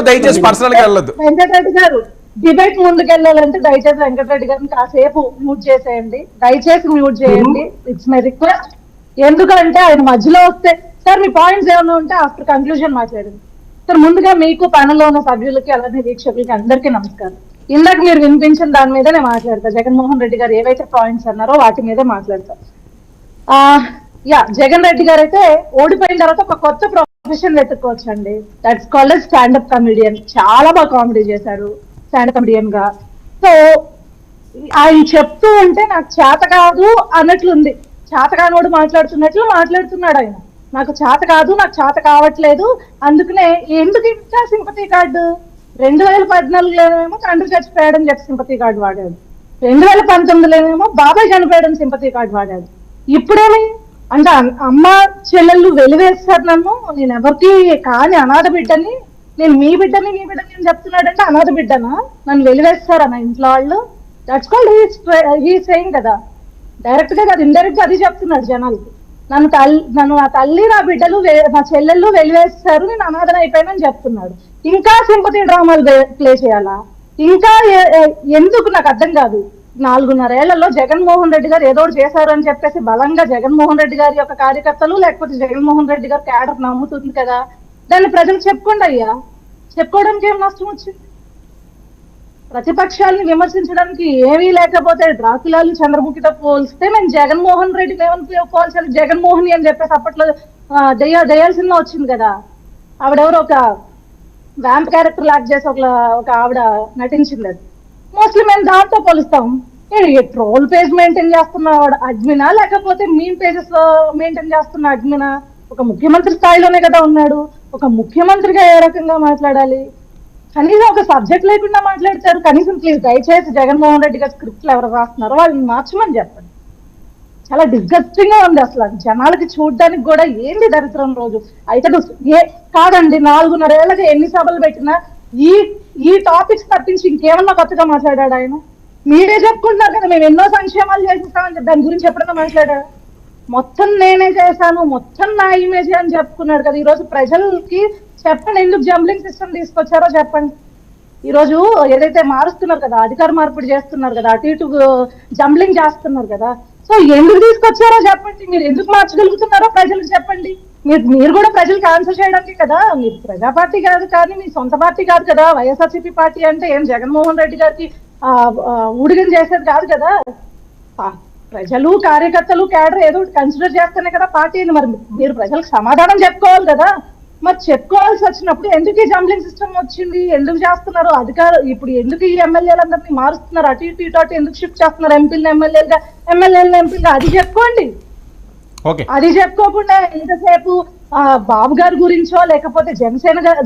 దయచేసి పర్సనల్ గా వెళ్ళదు. వెంకటరెడ్డి గారు డిబేట్ ముందుకెళ్ళాలంటే దయచేసి వెంకటరెడ్డి గారిని కాసేపు మ్యూట్ చేసేయండి, దయచేసి మ్యూట్ చేయండి, ఇట్స్ మై రిక్వెస్ట్. ఎందుకంటే ఆయన మధ్యలో వస్తే సార్ మీ పాయింట్స్ ఏమైనా ఉంటే ఆఫ్టర్ కంక్లూజన్ మాట్లాడండి సార్. ముందుగా మీకు ప్యానెల్లో ఉన్న సభ్యులకి అలానే వీక్షకులకి అందరికీ నమస్కారం. ఇందాక మీరు వినిపించిన దాని మీద నేను మాట్లాడతా. జగన్మోహన్ రెడ్డి గారు ఏవైతే పాయింట్స్ అన్నారో వాటి మీదే మాట్లాడతా. జగన్ రెడ్డి గారు అయితే ఓడిపోయిన తర్వాత ఒక కొత్త ప్రొఫెషన్ వెతుక్కోవచ్చండి. That's called standup comedian. చాలా బాగా కామెడీ చేశారు స్టాండప్ కమెడియన్ గా. సో ఆయన చెప్తూ ఉంటే నాకు చేత కాదు అన్నట్లుంది, చేతకానోడు మాట్లాడుతున్నట్లు మాట్లాడుతున్నాడు ఆయన. నాకు చేత కాదు, నాకు చేత కావట్లేదు, అందుకనే ఎందుకు ఇంకా సింపతి కార్డు 2014లోనేమో తండ్రి చచ్చిపోయాడని చెప్పి సింపతి కార్డు వాడాడు, 2019లోనేమో బాబాయ్ చనిపోయాడని సింపతి కార్డు వాడాడు. ఇప్పుడేమి అంటే అమ్మ చెల్లెళ్ళు వెలివేస్తారు నన్ను, నేను ఎవరికి కాని అనాథ బిడ్డని, నేను మీ బిడ్డని అని చెప్తున్నాడంటే అనాథ బిడ్డనా, నన్ను వెలివేస్తారన్న ఇంట్లో వాళ్ళు. దట్స్ కాల్డ్ హీ సేయింగ్ కదా, డైరెక్ట్ గా కాదు ఇండైరెక్ట్ గా అది చెప్తున్నాడు జనాలకి. నన్ను నా తల్లి నా బిడ్డలు నా చెల్లెళ్ళు వెలివేస్తారు, నేను అనాథన అయిపోయానని చెప్తున్నాడు. ఇంకా సింపతి డ్రామాలు ప్లే చేయాలా? ఇంకా ఎందుకు నాకు అర్థం కాదు. 4.5 ఏళ్లలో జగన్మోహన్ రెడ్డి గారు ఏదో చేశారు అని చెప్పేసి బలంగా జగన్మోహన్ రెడ్డి గారి యొక్క కార్యకర్తలు లేకపోతే జగన్మోహన్ రెడ్డి గారు క్యాడర్ నమ్ముతుంది కదా, దాన్ని ప్రజలు చెప్పుకోండి అయ్యా. చెప్పుకోవడానికి ఏం నష్టం వచ్చింది? ప్రతిపక్షాలని విమర్శించడానికి ఏమీ లేకపోతే డ్రాకులాలు చంద్రముఖితో పోల్స్తే మేము జగన్మోహన్ రెడ్డిని ఏమని పోల్చాలి? జగన్మోహన్ అని చెప్పేసి అప్పట్లో దయాల సినిమా వచ్చింది కదా, ఆవిడెవరో ఒక వ్యాంప్ క్యారెక్టర్ లాక్ చేసి ఒక ఆవిడ నటించింది. అది మోస్ట్లీ మేము దాంతో పోలుస్తాం. ట్రోల్ పేజ్ మెయింటైన్ చేస్తున్న అడ్మినా లేకపోతే మీమ్ పేజెస్ మెయింటైన్ చేస్తున్న అడ్మినా? ఒక ముఖ్యమంత్రి స్థాయిలోనే కదా ఉన్నాడు. ఒక ముఖ్యమంత్రిగా ఏ రకంగా మాట్లాడాలి? కనీసం ఒక సబ్జెక్ట్ లేకుండా మాట్లాడతారు. కనీసం ప్లీజ్ దయచేసి జగన్మోహన్ రెడ్డి గారు స్క్రిప్ట్లు ఎవరు రాస్తున్నారో వాళ్ళని మార్చమని చెప్పండి. చాలా డిస్గస్టింగ్ గా ఉంది అసలు. జనాలకి చూడడానికి కూడా ఏంటి దరిద్రం రోజు అయితే కాదండి. 4.5 ఏళ్ళకి ఎన్ని సభలు పెట్టినా ఈ టాపిక్స్ తప్పించి ఇంకేమన్నా కొత్తగా మాట్లాడాడు ఆయన? మీరే చెప్పుకుంటున్నారు కదా మేము ఎన్నో సంక్షేమాలు చేసిస్తామని, దాని గురించి ఎప్పుడన్నా మాట్లాడాడు? మొత్తం నేనే చేశాను, మొత్తం నా ఇమేజ్ అని చెప్పుకున్నాడు కదా. ఈ రోజు ప్రజలకి చెప్పండి ఎందుకు జంబ్లింగ్ సిస్టమ్ తీసుకొచ్చారో చెప్పండి. ఈ రోజు ఏదైతే మారుస్తున్నారు కదా, అధికార మార్పిడి చేస్తున్నారు కదా, అటు ఇటు జంబ్లింగ్ చేస్తున్నారు కదా, సో ఎందుకు తీసుకొచ్చారో చెప్పండి. మీరు ఎందుకు మార్చగలుగుతున్నారో ప్రజలకు చెప్పండి. మీరు కూడా ప్రజలకు ఆన్సర్ చేయడానికి కదా. మీరు ప్రజా పార్టీ కాదు, కానీ మీ సొంత పార్టీ కాదు కదా. వైఎస్ఆర్సీపీ పార్టీ అంటే ఏం జగన్మోహన్ రెడ్డి గారికి ఊడిగం చేసేది కాదు కదా. ప్రజలు కార్యకర్తలు క్యాడర్ ఏదో కన్సిడర్ చేస్తేనే కదా పార్టీని. మరి మీరు ప్రజలకు సమాధానం చెప్పుకోవాలి కదా. మరి చెప్పుకోవాల్సి వచ్చినప్పుడు ఎందుకు ఈ జంబ్లింగ్ సిస్టమ్ వచ్చింది, ఎందుకు చేస్తున్నారు అధికారులు? ఇప్పుడు ఎందుకు ఈ ఎమ్మెల్యేలందరినీ మారుస్తున్నారు, అటు ఇటు ఎందుకు షిఫ్ట్ చేస్తున్నారు ఎమ్మెల్యేలను ఎంపీలుగా? అది చెప్పుకోండి. అది చెప్పుకోకుండా ఎంతసేపు బాబు గారి గురించో లేకపోతే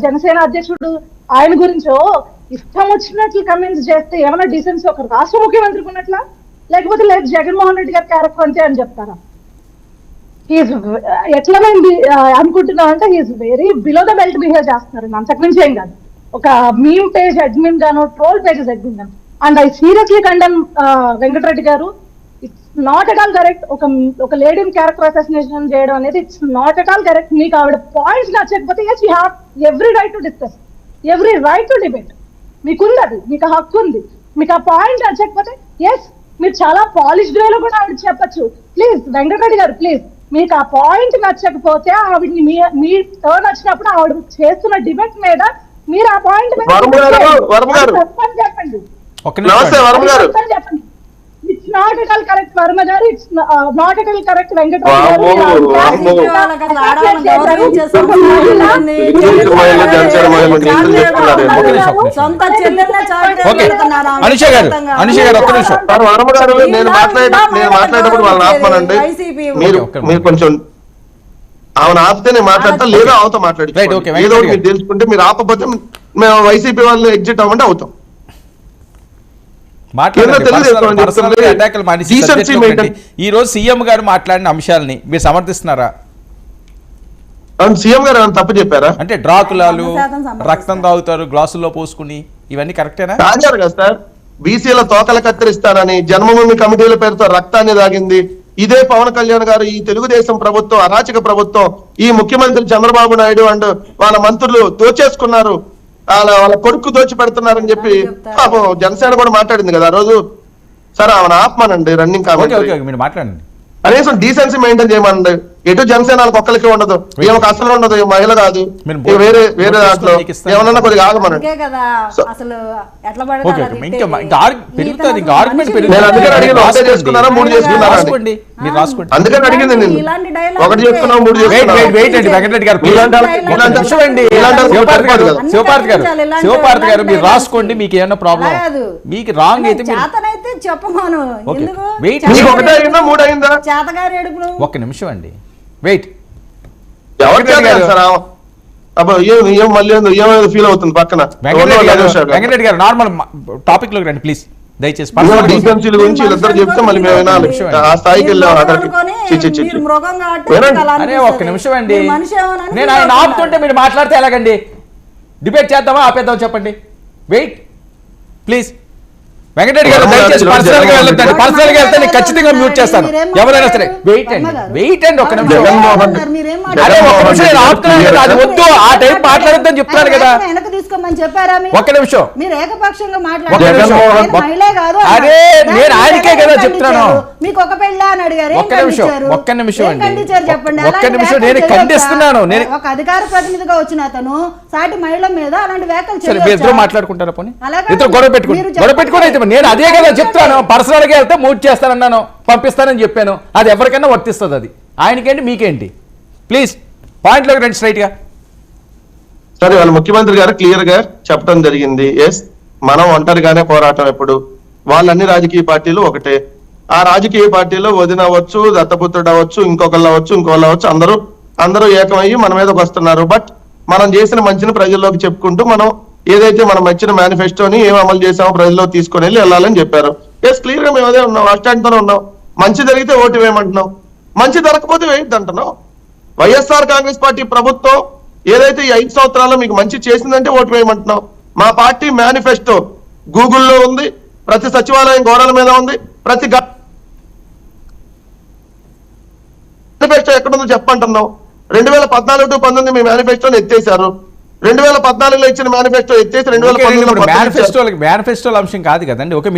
జనసేన అధ్యక్షుడు ఆయన గురించో ఇష్టం వచ్చినట్లు కమెంట్స్ చేస్తే ఏమైనా డీసెన్సీ ఒక రాష్ట్ర ముఖ్యమంత్రికి ఉన్నట్లా? లేకపోతే లేదు జగన్మోహన్ రెడ్డి గారి క్యారెక్టర్ అంతే అని చెప్తారా? ఎట్లా మేము అనుకుంటున్నాం అంటే he is very below the belt behave చేస్తున్నారు. అంతకుమించి ఏం కాదు. ఒక మీమ్ పేజ్ అడ్మిన్ గాను, ట్రోల్ పేజెస్ అడ్మిన్ గాను. And I seriously condemn Venkatareddy గారు. It's not at all correct. ఒక లేడీని క్యారెక్టర్ అసాసినేషన్ చేయడం అనేది it's not at all correct. మీకు ఆవిడ పాయింట్స్ నచ్చకపోతే yes you have every right to discuss, every right to debate. మీకుంది, అది మీకు హక్కు ఉంది. మీకు ఆ పాయింట్ నచ్చకపోతే ఎస్ మీరు చాలా పాలిష్డ్ వేలో కూడా ఆవిడ చెప్పచ్చు. ప్లీజ్ వెంకటరెడ్డి గారు ప్లీజ్, మీకు ఆ పాయింట్ నచ్చకపోతే ఆవిడని మీ టర్న్ వచ్చినప్పుడు ఆవిడ చేస్తున్న డిబేట్ మీద మీరు ఆ పాయింట్ చెప్పండి. చెప్పండి. It's not at all correct Varma గారు, it's not at all correct Venkatareddy గారు. నేను మాట్లాడేటప్పుడు వాళ్ళని ఆపమనండి. మీరు కొంచెం ఆమెను ఆపితే నేను మాట్లాడతా, లేదా అవతో మాట్లాడి ఏదో మీరు తెలుసుకుంటే, మీరు ఆపకపోతే మేము వైసీపీ వాళ్ళు ఎగ్జిట్ అవ్వమంటే అవుతాం. ఈ రోజు సీఎం గారు మాట్లాడిన అంశాలని మీరు సమర్థిస్తున్నారా? సీఎం గారు ఏమైనా తప్పు చెప్పారా? అంటే డ్రాకులాలు రక్తం తాగుతారు గ్లాసుల్లో పోసుకుని, ఇవన్నీ కరెక్టేనా? తాగారు కదా సార్. బీసీల తోకలు కత్తిరిస్తారని జన్మభూమి కమిటీల పేరుతో రక్తాన్ని తాగింది, ఇదే పవన్ కళ్యాణ్ గారు, ఈ తెలుగుదేశం ప్రభుత్వం, అరాచక ప్రభుత్వం, ఈ ముఖ్యమంత్రి చంద్రబాబు నాయుడు అండ్ వాళ్ళ మంత్రులు దోచేసుకున్నారు, వాళ్ళ కొడుకు దోచి పెడుతున్నారని చెప్పి పాపం జనసేన కూడా మాట్లాడింది కదా ఆ రోజు. సరే ఆమెను ఆపమనండి రన్నింగ్ కామెంట్, మీరు మాట్లాడండి. కనీసం డీసెన్సీ మెయింటైన్ చేయమనండి. ఎటు జనసేనలకు ఒక్కరికి ఉండదు, ఏమొక అసలు ఉండదు, మహిళ కాదు, వేరే వేరే దాంట్లో ఏమన్నా కొద్దిగా ఆగమనండి. చేసుకున్నారా 3 చేసుకున్నారా అందుకని అడిగింది నేను. 1 చేసుకున్నావు 3 శివపార్తి గారు మీరు రాసుకోండి, మీకు ఏమన్నా ప్రాబ్లం మీకు రాంగ్ అయితే చెప్పమాను. ఒకటే అయిందా 3 అయిందా? ఒక్క నిమిషం అండి, వెయిట్. మళ్ళీ ఫీల్ అవుతుంది పక్కన. వెంకటరెడ్డి గారు నార్మల్ టాపిక్ లోకి రండి ప్లీజ్, దయచేసి. గురించి వీళ్ళిద్దరు చెప్తే మళ్ళీ మేము వినాలి. ఆ స్థాయికి వెళ్ళాం. అరే ఒక్క నిమిషం అండి, నేను ఆయన ఆపుతుంటే మీరు మాట్లాడితే ఎలాగండి? డిబేట్ చేద్దామా ఆపేద్దాం చెప్పండి. Wait please. వెంకటరెడ్డి గారు దయచేసి పర్సనల్ గా వెళ్ళొద్దండి, పర్సనల్ గా వెళ్తే నేను ఖచ్చితంగా మ్యూట్ చేస్తాను ఎవరైనా సరే. వెయిట్ అండి ఒక్క నిమిషం. అరే ఒక్క నిమిషం, నేను ఆపుతున్నాను కదా, అది వద్దు, ఆ టైం మాట్లాడొద్దని చెప్తున్నాను కదా. ఒక్క నిమిషం, అరే నేను ఆయనకే కదా చెప్తున్నాను. ఒక్క నిమిషం అండి, ఒక్క నిమిషం, నేను ఖండిస్తున్నాను. నేను ఒక అధికార ప్రతినిధిగా వచ్చిన అతను సాటి మహిళ మీద అలాంటి వ్యాఖ్యలు ఇద్దరు మాట్లాడుకుంటారా? పోనీ ఇద్దరు గొడవ పెట్టుకుని అయితే నేను అదే కదా చెప్తాను. పర్సనల్ గా వెళ్తే మూట్ చేస్తానన్నాను, పంపిస్తానని చెప్పాను. అది ఎవరికైనా వర్తిస్తుంది. అది ఆయనకేంటి మీకేంటి? ప్లీజ్ పాయింట్ లోకి రండి స్ట్రైట్ గా. సరే, వాళ్ళ ముఖ్యమంత్రి గారు క్లియర్ గా చెప్పడం జరిగింది. ఎస్, మనం ఒంటరిగానే పోరాటం. ఎప్పుడు వాళ్ళన్ని రాజకీయ పార్టీలు ఒకటే. ఆ రాజకీయ పార్టీలో వదిన అవ్వచ్చు, దత్తపుత్రుడు అవ్వచ్చు, ఇంకొకళ్ళు అవ్వచ్చు, ఇంకొకళ్ళు అవ్వచ్చు, అందరూ ఏకమయ్యి మన మీదకి వస్తున్నారు. బట్ మనం చేసిన మంచిని ప్రజల్లోకి చెప్పుకుంటూ మనం ఏదైతే మనం ఇచ్చిన మేనిఫెస్టోని ఏం అమలు చేసామో ప్రజల్లో తీసుకొని వెళ్ళాలని చెప్పారు. ఎస్, క్లియర్ గా మేము అదే ఉన్నాం, అస్టాండ్తోనే ఉన్నాం. మంచి జరిగితే ఓటు వేయమంటున్నాం, మంచి జరగకపోతే వేయద్దు అంటున్నాం. వైఎస్ఆర్ కాంగ్రెస్ పార్టీ ప్రభుత్వం ఏదైతే ఈ 5 సంవత్సరాల్లో మీకు మంచి చేసిందంటే ఓటు వేయమంటున్నాం. మా పార్టీ మేనిఫెస్టో గూగుల్లో ఉంది, ప్రతి సచివాలయం గోడల మీద ఉంది, ప్రతి మేనిఫెస్టో ఎక్కడుందో చెప్పంటున్నాం. 2014 to 19 మీ మేనిఫెస్టోని ఎత్తేసారు. 2014లో ఇచ్చిన మేనిఫెస్టో ఎత్తేసి 2019 మేనిఫెస్టో అంశం కాదు కదండి. ఓకే.